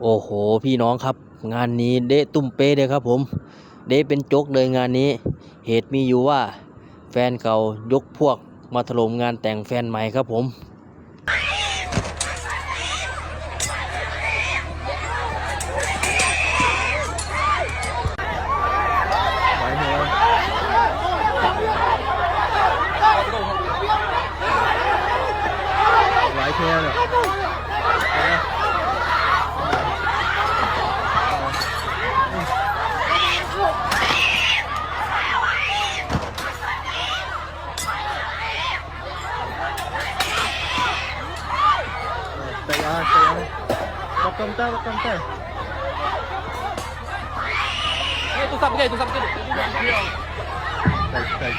โอ้โหพี่น้องครับงานนี้เดะตุ้มเป๊ะเลยครับผมเดะเป็นจกเลยงานนี้เหตุมีอยู่ว่าแฟนเก่ายกพวกมาถล่มงานแต่งแฟนใหม่ครับผมหลายเที่ยวเนี่ยBakam tay. Itu sab ke. Tay. Tay.